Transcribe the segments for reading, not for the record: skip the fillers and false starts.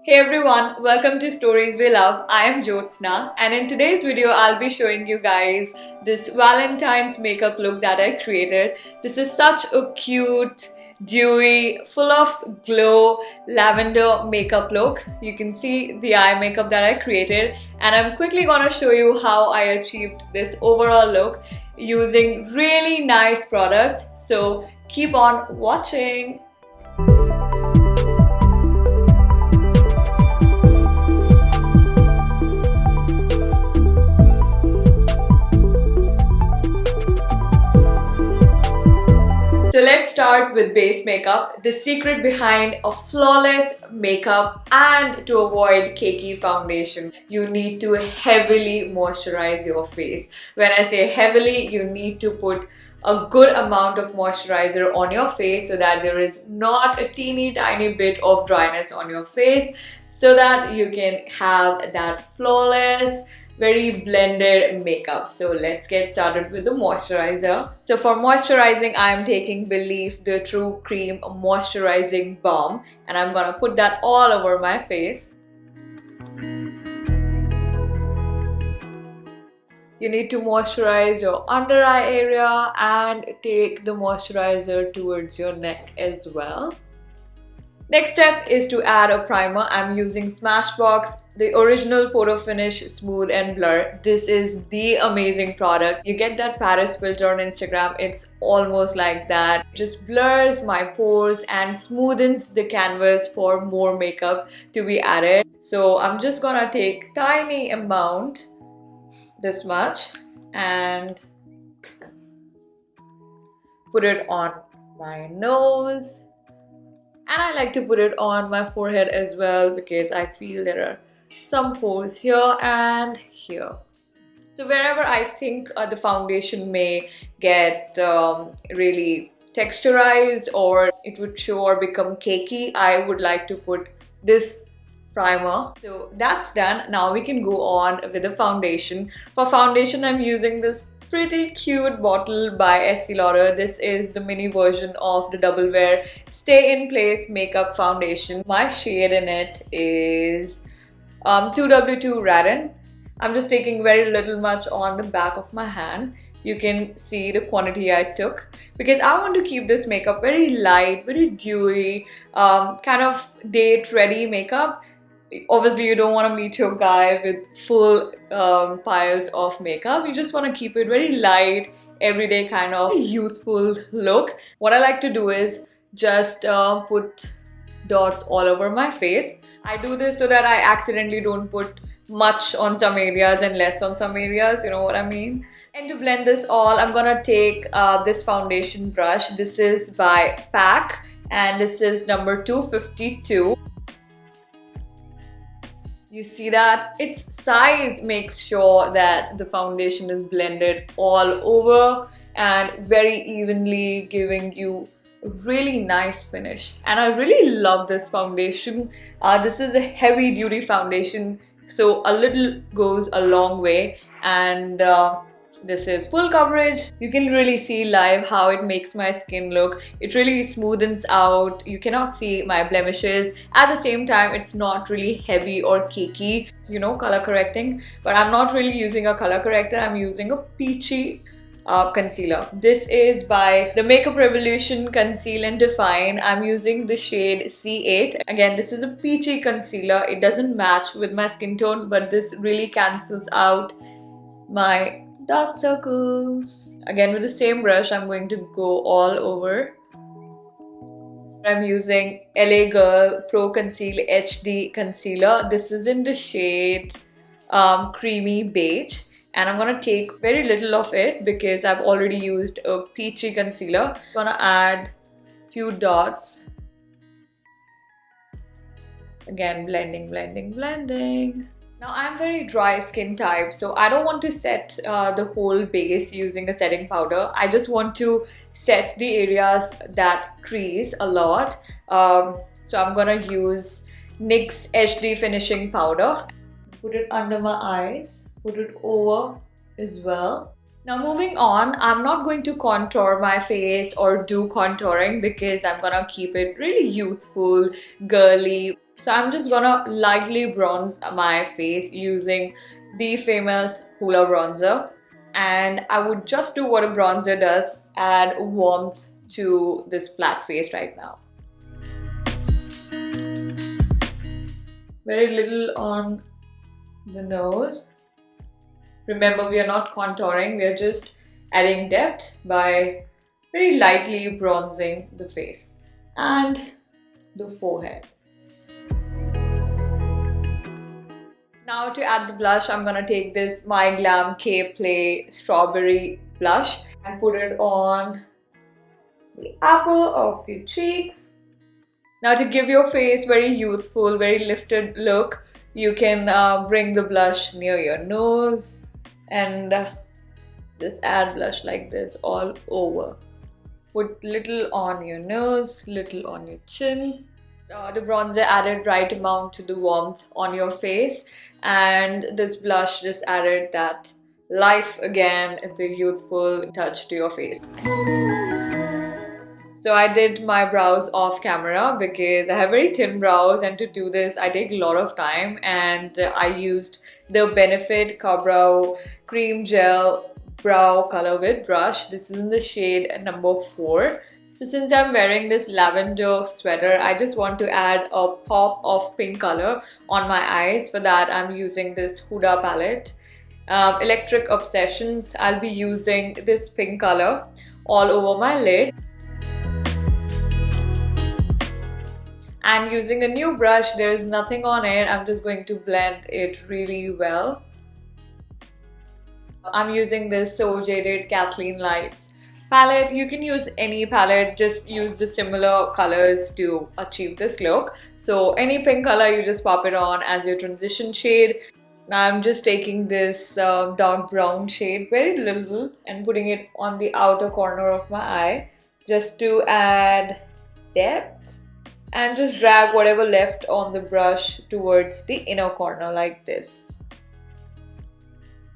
Hey everyone, welcome to Stories We Love. I am Jyotsna, and in today's video I'll be showing you guys this Valentine's makeup look that I created. This is such a cute, dewy, full of glow lavender makeup look. You can see the eye makeup that I created, and I'm quickly gonna show you how I achieved this overall look using really nice products. So keep on watching. So let's start with base makeup. The secret behind a flawless makeup and to avoid cakey foundation, you need to heavily moisturize your face. When I say heavily, you need to put a good amount of moisturizer on your face so that there is not a teeny tiny bit of dryness on your face, so that you can have that flawless, very blended makeup. So let's get started with the moisturizer. So for moisturizing, I'm taking Belif the True Cream Moisturizing Balm, and I'm gonna put that all over my face. You need to moisturize your under eye area and take the moisturizer towards your neck as well. Next step is to add a primer. I'm using Smashbox, the original Photo Finish Smooth and Blur. This is the amazing product. You get that Paris filter on Instagram. It's almost like that. It just blurs my pores and smoothens the canvas for more makeup to be added. So I'm just gonna take tiny amount, this much, and put it on my nose. And I like to put it on my forehead as well because I feel there are some pores here and here. So wherever I think the foundation may get really texturized or it would show or become cakey, I would like to put this primer. So that's done. Now we can go on with the foundation. For foundation, I'm using this pretty cute bottle by Estee Lauder. This is the mini version of the Double Wear Stay in Place Makeup Foundation. My shade in it is 2W2 Radin. I'm just taking very little much on the back of my hand. You can see the quantity I took because I want to keep this makeup very light, very dewy, kind of date ready makeup. Obviously, you don't want to meet your guy with full piles of makeup. You just want to keep it very light, everyday kind of youthful look. What I like to do is just put dots all over my face. I do this so that I accidentally don't put much on some areas and less on some areas, you know what I mean? And to blend this all, I'm gonna take this foundation brush. This is by PAC and this is number 252. You see that? Its size makes sure that the foundation is blended all over and very evenly, giving you a really nice finish. And I really love this foundation. This is a heavy duty foundation, so a little goes a long way. And this is full coverage. You can really see live how it makes my skin look. It really smoothens out. You cannot see my blemishes. At the same time, it's not really heavy or cakey, you know, color correcting. But I'm not really using a color corrector. I'm using a peachy concealer. This is by the Makeup Revolution Conceal and Define. I'm using the shade C8. Again, this is a peachy concealer. It doesn't match with my skin tone, but this really cancels out my dark circles. Again, with the same brush, I'm going to go all over. I'm using LA Girl Pro Conceal HD Concealer. This is in the shade Creamy Beige. And I'm gonna take very little of it because I've already used a peachy concealer. I'm gonna add a few dots. Again, blending, blending, blending. Now I'm very dry skin type, so I don't want to set the whole base using a setting powder. I just want to set the areas that crease a lot. So I'm gonna use NYX HD Finishing Powder. Put it under my eyes, put it over as well. Now moving on, I'm not going to contour my face or do contouring because I'm gonna keep it really youthful, girly. So I'm just gonna lightly bronze my face using the famous Hoola bronzer. And I would just do what a bronzer does, add warmth to this flat face right now. Very little on the nose. Remember, we are not contouring, we are just adding depth by very lightly bronzing the face and the forehead. Now to add the blush, I'm gonna take this My Glam K Play Strawberry blush and put it on the apple of your cheeks. Now to give your face very youthful, very lifted look, you can bring the blush near your nose and just add blush like this all over. Put little on your nose, little on your chin. The bronzer added right amount to the warmth on your face, and this blush just added that life again, the youthful touch to your face. So I did my brows off camera because I have very thin brows, and to do this I take a lot of time, and I used the Benefit Ka-Brow Cream Gel Brow Color with brush. This is in the shade number 4. So since I'm wearing this lavender sweater, I just want to add a pop of pink color on my eyes. For that I'm using this Huda palette. Electric Obsessions. I'll be using this pink color all over my lid. And using a new brush, there is nothing on it. I'm just going to blend it really well. I'm using this So Jaded Kathleen Lights palette. You can use any palette, just use the similar colors to achieve this look. So any pink color, you just pop it on as your transition shade. Now I'm just taking this dark brown shade, very little, and putting it on the outer corner of my eye just to add depth. And just drag whatever left on the brush towards the inner corner like this.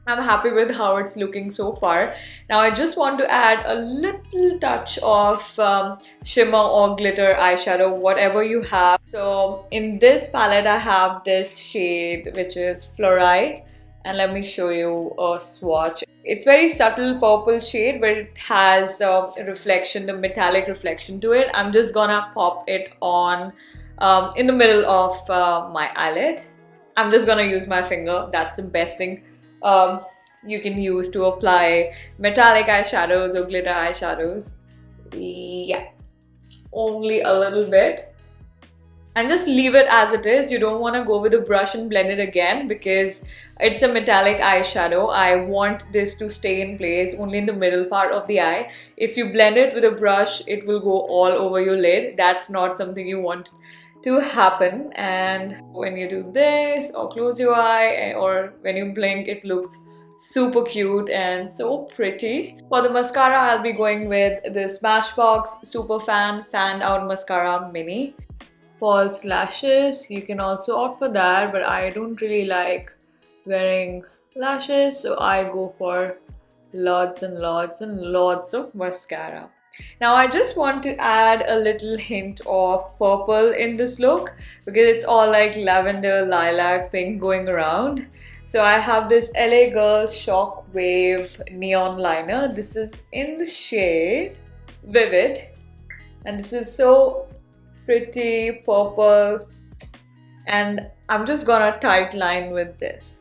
I'm happy with how it's looking so far. Now I just want to add a little touch of shimmer or glitter eyeshadow, whatever you have. So in this palette I have this shade which is Fluorite, and let me show you a swatch. It's very subtle purple shade, but it has a reflection, the metallic reflection to it. I'm just gonna pop it on in the middle of my eyelid. I'm just gonna use my finger. That's the best thing you can use to apply metallic eyeshadows or glitter eyeshadows. Yeah, only a little bit. And just leave it as it is. You don't want to go with a brush and blend it again because it's a metallic eyeshadow. I want this to stay in place only in the middle part of the eye. If you blend it with a brush, it will go all over your lid. That's not something you want to happen. And when you do this or close your eye or when you blink, it looks super cute and so pretty. For the mascara, I'll be going with the Smashbox Superfan Fanned Out Mascara Mini. False lashes, you can also opt for that, but I don't really like wearing lashes, so I go for lots and lots and lots of mascara. Now I just want to add a little hint of purple in this look because it's all like lavender, lilac, pink going around. So I have this LA Girl Shockwave Neon Liner. This is in the shade Vivid, and this is so pretty purple, and I'm just gonna tight line with this.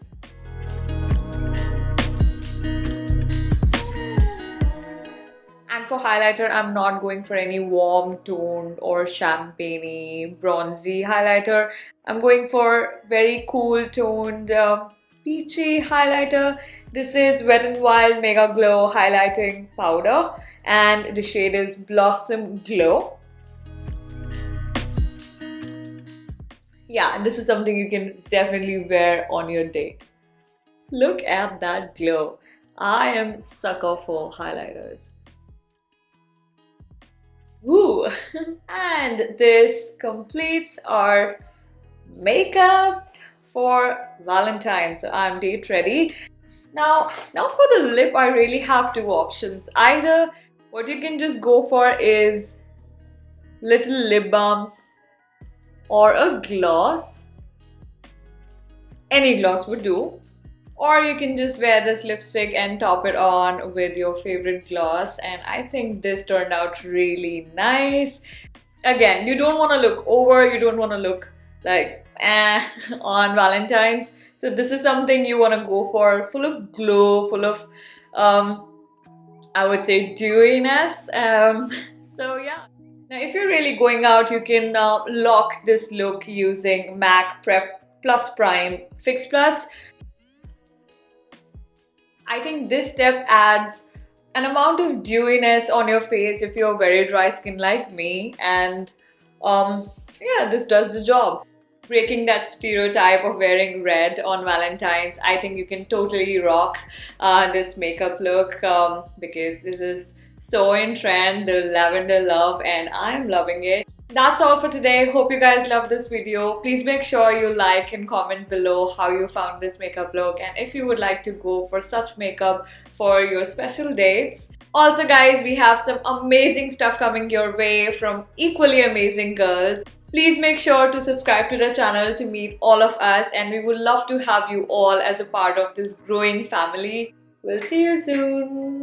And for highlighter, I'm not going for any warm toned or champagne-y bronzy highlighter. I'm going for very cool toned peachy highlighter. This is Wet n Wild Mega Glow highlighting powder, and the shade is Blossom Glow. Yeah, this is something you can definitely wear on your date. Look at that glow. I am sucker for highlighters. Woo! And this completes our makeup for Valentine's. So I'm date ready. Now for the lip, I really have two options. Either what you can just go for is little lip balm or a gloss. Any gloss would do. Or you can just wear this lipstick and top it on with your favorite gloss. And I think this turned out really nice. Again, you don't want to look over, you don't want to look like on Valentine's. So this is something you want to go for, full of glow, full of I would say dewiness. So yeah. Now if you're really going out, you can lock this look using MAC Prep Plus Prime Fix Plus. I think this step adds an amount of dewiness on your face if you're very dry skin like me, and yeah, this does the job. Breaking that stereotype of wearing red on Valentine's, I think you can totally rock this makeup look because this is so in trend, the lavender love, and I'm loving it. That's all for today. Hope you guys love this video. Please make sure you like and comment below how you found this makeup look and if you would like to go for such makeup for your special dates. Also guys, we have some amazing stuff coming your way from equally amazing girls. Please make sure to subscribe to the channel to meet all of us, and we would love to have you all as a part of this growing family. We'll see you soon.